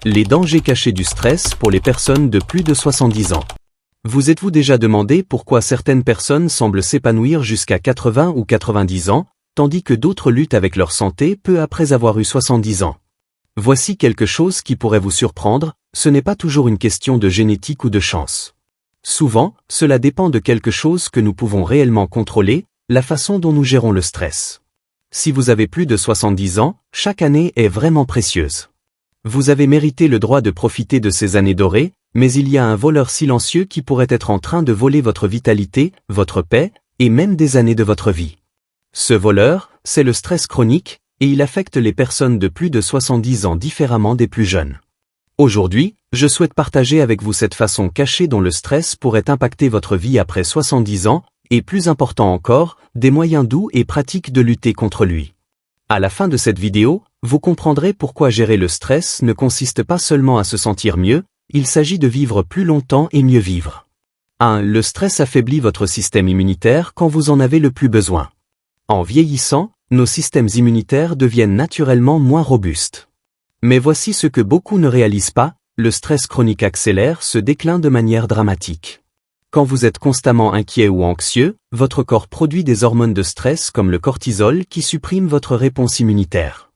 Les dangers cachés du stress pour les personnes de plus de 70 ans. Vous êtes-vous déjà demandé pourquoi certaines personnes semblent s'épanouir jusqu'à 80 ou 90 ans, tandis que d'autres luttent avec leur santé peu après avoir eu 70 ans? Voici quelque chose qui pourrait vous surprendre, ce n'est pas toujours une question de génétique ou de chance. Souvent, cela dépend de quelque chose que nous pouvons réellement contrôler, la façon dont nous gérons le stress. Si vous avez plus de 70 ans, chaque année est vraiment précieuse. Vous avez mérité le droit de profiter de ces années dorées, mais il y a un voleur silencieux qui pourrait être en train de voler votre vitalité, votre paix, et même des années de votre vie. Ce voleur, c'est le stress chronique, et il affecte les personnes de plus de 70 ans différemment des plus jeunes. Aujourd'hui, je souhaite partager avec vous cette façon cachée dont le stress pourrait impacter votre vie après 70 ans, et plus important encore, des moyens doux et pratiques de lutter contre lui. À la fin de cette vidéo, vous comprendrez pourquoi gérer le stress ne consiste pas seulement à se sentir mieux, il s'agit de vivre plus longtemps et mieux vivre. 1. Le stress affaiblit votre système immunitaire quand vous en avez le plus besoin. En vieillissant, nos systèmes immunitaires deviennent naturellement moins robustes. Mais voici ce que beaucoup ne réalisent pas, le stress chronique accélère ce déclin de manière dramatique. Quand vous êtes constamment inquiet ou anxieux, votre corps produit des hormones de stress comme le cortisol qui suppriment votre réponse immunitaire.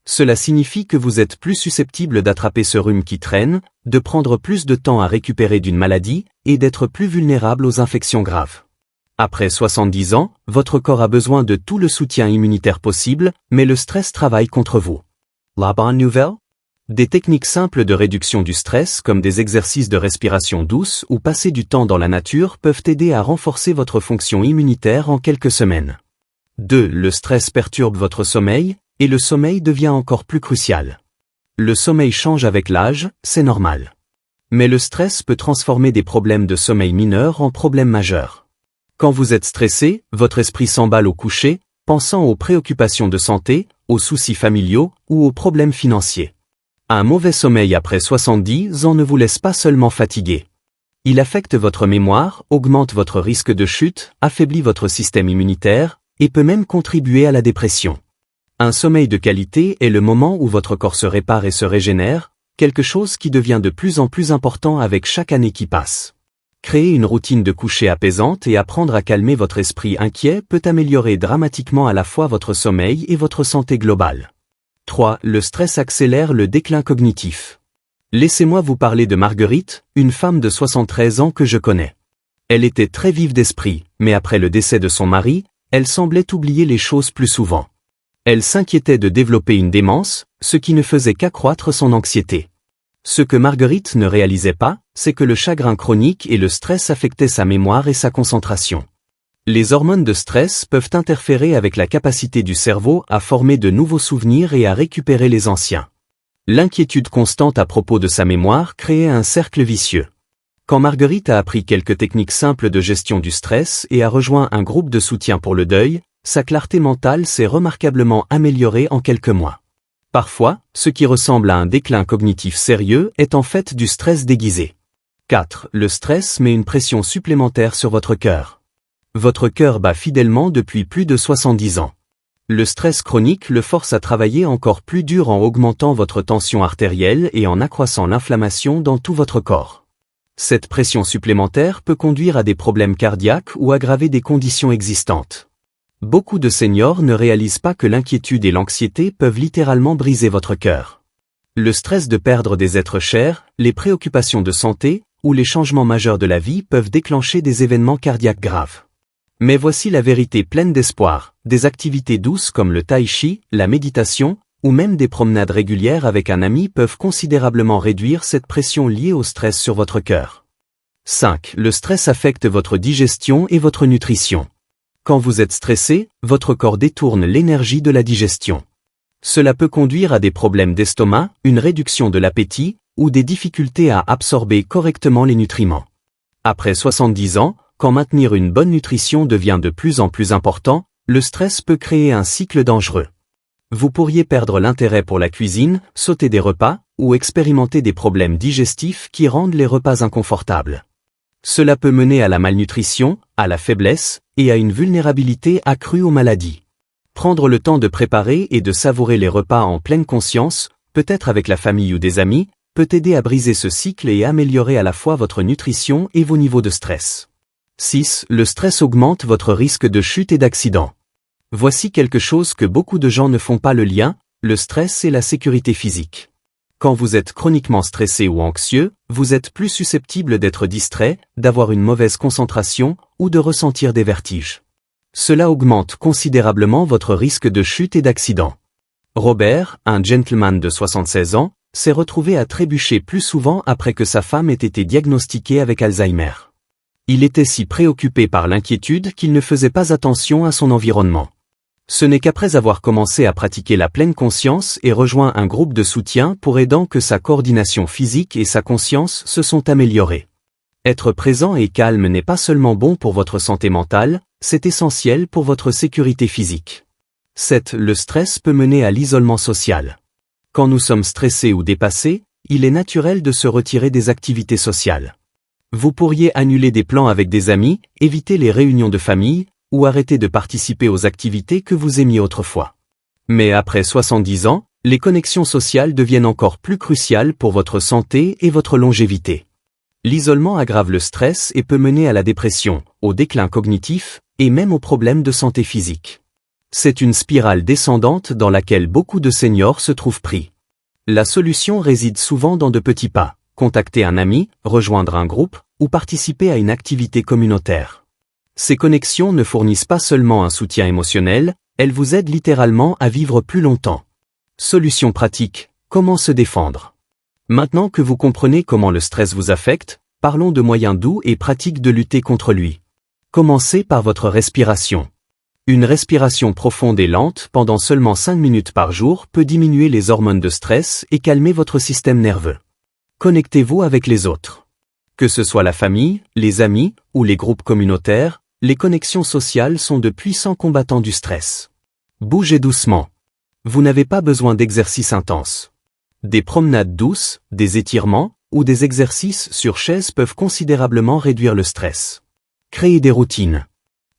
Cela signifie que vous êtes plus susceptible d'attraper ce rhume qui traîne, de prendre plus de temps à récupérer d'une maladie, et d'être plus vulnérable aux infections graves. Après 70 ans, votre corps a besoin de tout le soutien immunitaire possible, mais le stress travaille contre vous. La bonne nouvelle? Des techniques simples de réduction du stress comme des exercices de respiration douce ou passer du temps dans la nature peuvent aider à renforcer votre fonction immunitaire en quelques semaines. 2. Le stress perturbe votre sommeil, et le sommeil devient encore plus crucial. Le sommeil change avec l'âge, c'est normal. Mais le stress peut transformer des problèmes de sommeil mineurs en problèmes majeurs. Quand vous êtes stressé, votre esprit s'emballe au coucher, pensant aux préoccupations de santé, aux soucis familiaux ou aux problèmes financiers. Un mauvais sommeil après 70 ans ne vous laisse pas seulement fatigué. Il affecte votre mémoire, augmente votre risque de chute, affaiblit votre système immunitaire, et peut même contribuer à la dépression. Un sommeil de qualité est le moment où votre corps se répare et se régénère, quelque chose qui devient de plus en plus important avec chaque année qui passe. Créer une routine de coucher apaisante et apprendre à calmer votre esprit inquiet peut améliorer dramatiquement à la fois votre sommeil et votre santé globale. 3. Le stress accélère le déclin cognitif. Laissez-moi vous parler de Marguerite, une femme de 73 ans que je connais. Elle était très vive d'esprit, mais après le décès de son mari, elle semblait oublier les choses plus souvent. Elle s'inquiétait de développer une démence, ce qui ne faisait qu'accroître son anxiété. Ce que Marguerite ne réalisait pas, c'est que le chagrin chronique et le stress affectaient sa mémoire et sa concentration. Les hormones de stress peuvent interférer avec la capacité du cerveau à former de nouveaux souvenirs et à récupérer les anciens. L'inquiétude constante à propos de sa mémoire créait un cercle vicieux. Quand Marguerite a appris quelques techniques simples de gestion du stress et a rejoint un groupe de soutien pour le deuil, sa clarté mentale s'est remarquablement améliorée en quelques mois. Parfois, ce qui ressemble à un déclin cognitif sérieux est en fait du stress déguisé. 4. Le stress met une pression supplémentaire sur votre cœur. Votre cœur bat fidèlement depuis plus de 70 ans. Le stress chronique le force à travailler encore plus dur en augmentant votre tension artérielle et en accroissant l'inflammation dans tout votre corps. Cette pression supplémentaire peut conduire à des problèmes cardiaques ou aggraver des conditions existantes. Beaucoup de seniors ne réalisent pas que l'inquiétude et l'anxiété peuvent littéralement briser votre cœur. Le stress de perdre des êtres chers, les préoccupations de santé, ou les changements majeurs de la vie peuvent déclencher des événements cardiaques graves. Mais voici la vérité pleine d'espoir, des activités douces comme le tai chi, la méditation, ou même des promenades régulières avec un ami peuvent considérablement réduire cette pression liée au stress sur votre cœur. 5. Le stress affecte votre digestion et votre nutrition. Quand vous êtes stressé, votre corps détourne l'énergie de la digestion. Cela peut conduire à des problèmes d'estomac, une réduction de l'appétit, ou des difficultés à absorber correctement les nutriments. Après 70 ans, quand maintenir une bonne nutrition devient de plus en plus important, le stress peut créer un cycle dangereux. Vous pourriez perdre l'intérêt pour la cuisine, sauter des repas, ou expérimenter des problèmes digestifs qui rendent les repas inconfortables. Cela peut mener à la malnutrition, à la faiblesse, et à une vulnérabilité accrue aux maladies. Prendre le temps de préparer et de savourer les repas en pleine conscience, peut-être avec la famille ou des amis, peut aider à briser ce cycle et améliorer à la fois votre nutrition et vos niveaux de stress. 6. Le stress augmente votre risque de chute et d'accident. Voici quelque chose que beaucoup de gens ne font pas le lien, le stress et la sécurité physique. Quand vous êtes chroniquement stressé ou anxieux, vous êtes plus susceptible d'être distrait, d'avoir une mauvaise concentration ou de ressentir des vertiges. Cela augmente considérablement votre risque de chute et d'accident. Robert, un gentleman de 76 ans, s'est retrouvé à trébucher plus souvent après que sa femme ait été diagnostiquée avec Alzheimer. Il était si préoccupé par l'inquiétude qu'il ne faisait pas attention à son environnement. Ce n'est qu'après avoir commencé à pratiquer la pleine conscience et rejoint un groupe de soutien pour aidant que sa coordination physique et sa conscience se sont améliorées. Être présent et calme n'est pas seulement bon pour votre santé mentale, c'est essentiel pour votre sécurité physique. 7. Le stress peut mener à l'isolement social. Quand nous sommes stressés ou dépassés, il est naturel de se retirer des activités sociales. Vous pourriez annuler des plans avec des amis, éviter les réunions de famille, ou arrêter de participer aux activités que vous aimiez autrefois. Mais après 70 ans, les connexions sociales deviennent encore plus cruciales pour votre santé et votre longévité. L'isolement aggrave le stress et peut mener à la dépression, au déclin cognitif, et même aux problèmes de santé physique. C'est une spirale descendante dans laquelle beaucoup de seniors se trouvent pris. La solution réside souvent dans de petits pas, contacter un ami, rejoindre un groupe, ou participer à une activité communautaire. Ces connexions ne fournissent pas seulement un soutien émotionnel, elles vous aident littéralement à vivre plus longtemps. Solution pratique, comment se défendre? Maintenant que vous comprenez comment le stress vous affecte, parlons de moyens doux et pratiques de lutter contre lui. Commencez par votre respiration. Une respiration profonde et lente pendant seulement 5 minutes par jour peut diminuer les hormones de stress et calmer votre système nerveux. Connectez-vous avec les autres. Que ce soit la famille, les amis ou les groupes communautaires, les connexions sociales sont de puissants combattants du stress. Bougez doucement. Vous n'avez pas besoin d'exercices intenses. Des promenades douces, des étirements ou des exercices sur chaise peuvent considérablement réduire le stress. Créez des routines.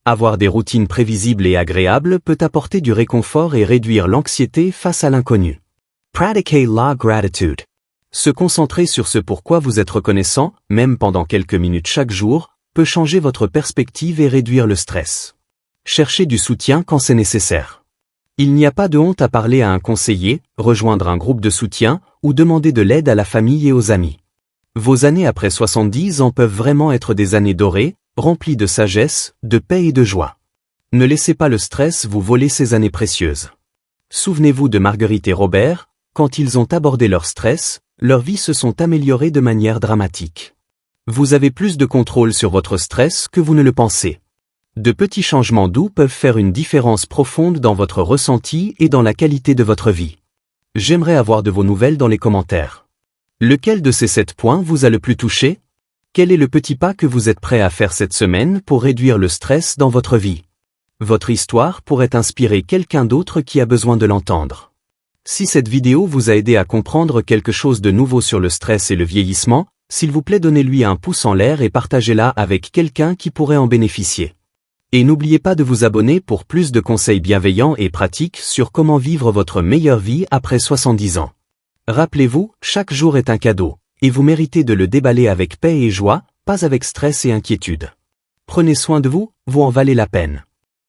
Avoir des routines prévisibles et agréables peut apporter du réconfort et réduire l'anxiété face à l'inconnu. Pratiquez la gratitude. Se concentrer sur ce pourquoi vous êtes reconnaissant, même pendant quelques minutes chaque jour, peut changer votre perspective et réduire le stress. Cherchez du soutien quand c'est nécessaire. Il n'y a pas de honte à parler à un conseiller, rejoindre un groupe de soutien, ou demander de l'aide à la famille et aux amis. Vos années après 70 ans peuvent vraiment être des années dorées, remplies de sagesse, de paix et de joie. Ne laissez pas le stress vous voler ces années précieuses. Souvenez-vous de Marguerite et Robert, quand ils ont abordé leur stress, leurs vies se sont améliorées de manière dramatique. Vous avez plus de contrôle sur votre stress que vous ne le pensez. De petits changements doux peuvent faire une différence profonde dans votre ressenti et dans la qualité de votre vie. J'aimerais avoir de vos nouvelles dans les commentaires. Lequel de ces 7 points vous a le plus touché? Quel est le petit pas que vous êtes prêt à faire cette semaine pour réduire le stress dans votre vie? Votre histoire pourrait inspirer quelqu'un d'autre qui a besoin de l'entendre. Si cette vidéo vous a aidé à comprendre quelque chose de nouveau sur le stress et le vieillissement, s'il vous plaît donnez-lui un pouce en l'air et partagez-la avec quelqu'un qui pourrait en bénéficier. Et n'oubliez pas de vous abonner pour plus de conseils bienveillants et pratiques sur comment vivre votre meilleure vie après 70 ans. Rappelez-vous, chaque jour est un cadeau, et vous méritez de le déballer avec paix et joie, pas avec stress et inquiétude. Prenez soin de vous, vous en valez la peine.